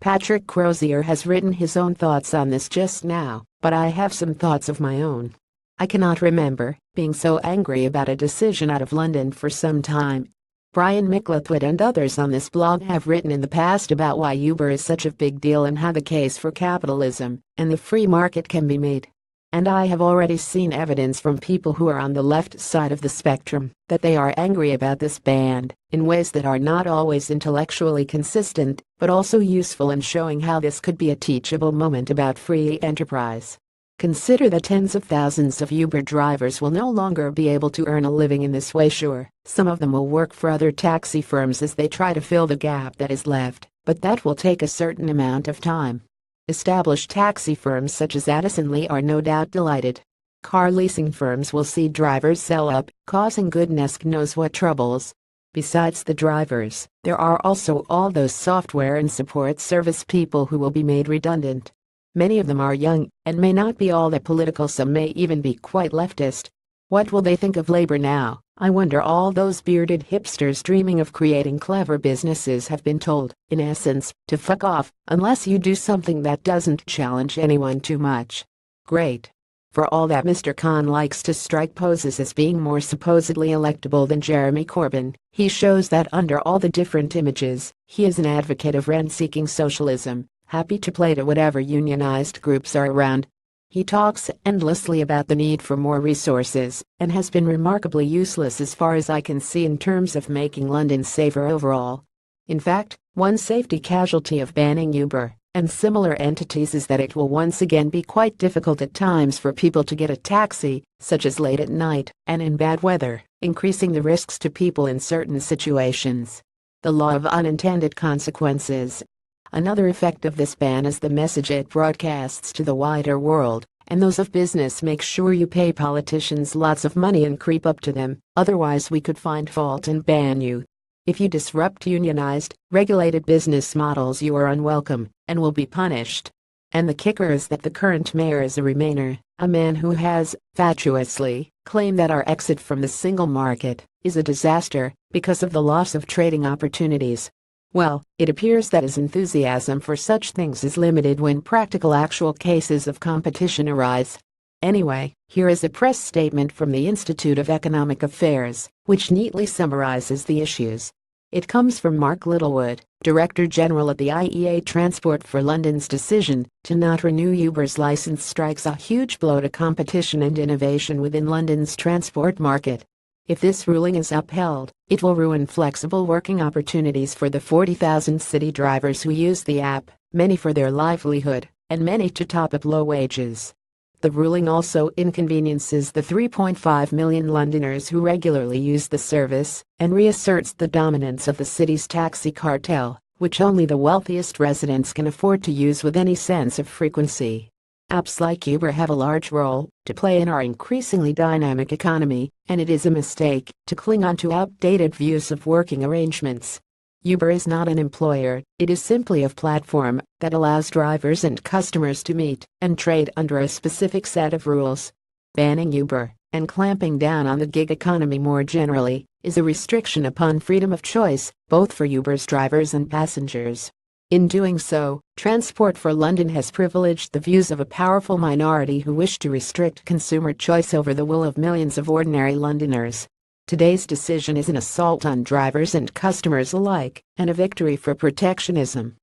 Patrick Crozier has written his own thoughts on this just now, but I have some thoughts of my own. I cannot remember being so angry about a decision out of London for some time. Brian Micklethwaite and others on this blog have written in the past about why Uber is such a big deal and how the case for capitalism and the free market can be made. And I have already seen evidence from people who are on the left side of the spectrum that they are angry about this ban in ways that are not always intellectually consistent, but also useful in showing how this could be a teachable moment about free enterprise. Consider that tens of thousands of Uber drivers will no longer be able to earn a living in this way. Sure, some of them will work for other taxi firms as they try to fill the gap that is left, but that will take a certain amount of time. Established taxi firms such as Addison Lee are no doubt delighted. Car leasing firms will see drivers sell up, causing goodness knows what troubles. Besides the drivers, there are also all those software and support service people who will be made redundant. Many of them are young and may not be all that political, some may even be quite leftist. What will they think of labor now? I wonder. All those bearded hipsters dreaming of creating clever businesses have been told, in essence, to fuck off unless you do something that doesn't challenge anyone too much. Great. For all that Mr. Khan likes to strike poses as being more supposedly electable than Jeremy Corbyn, he shows that under all the different images, he is an advocate of rent-seeking socialism, happy to play to whatever unionized groups are around. He talks endlessly about the need for more resources and has been remarkably useless as far as I can see in terms of making London safer overall. In fact, one safety casualty of banning Uber and similar entities is that it will once again be quite difficult at times for people to get a taxi, such as late at night and in bad weather, increasing the risks to people in certain situations. The law of unintended consequences. Another effect of this ban is the message it broadcasts to the wider world, and those of business: make sure you pay politicians lots of money and creep up to them, otherwise we could find fault and ban you. If you disrupt unionized, regulated business models, you are unwelcome and will be punished. And the kicker is that the current mayor is a Remainer, a man who has, fatuously, claimed that our exit from the single market is a disaster because of the loss of trading opportunities. Well, it appears that his enthusiasm for such things is limited when practical actual cases of competition arise. Anyway, here is a press statement from the Institute of Economic Affairs, which neatly summarizes the issues. It comes from Mark Littlewood, Director General at the IEA. Transport for London's decision to not renew Uber's license strikes a huge blow to competition and innovation within London's transport market. If this ruling is upheld, it will ruin flexible working opportunities for the 40,000 city drivers who use the app, many for their livelihood, and many to top up low wages. The ruling also inconveniences the 3.5 million Londoners who regularly use the service and reasserts the dominance of the city's taxi cartel, which only the wealthiest residents can afford to use with any sense of frequency. Apps like Uber have a large role to play in our increasingly dynamic economy, and it is a mistake to cling on to outdated views of working arrangements. Uber is not an employer, it is simply a platform that allows drivers and customers to meet and trade under a specific set of rules. Banning Uber and clamping down on the gig economy more generally is a restriction upon freedom of choice, both for Uber's drivers and passengers. In doing so, Transport for London has privileged the views of a powerful minority who wish to restrict consumer choice over the will of millions of ordinary Londoners. Today's decision is an assault on drivers and customers alike, and a victory for protectionism.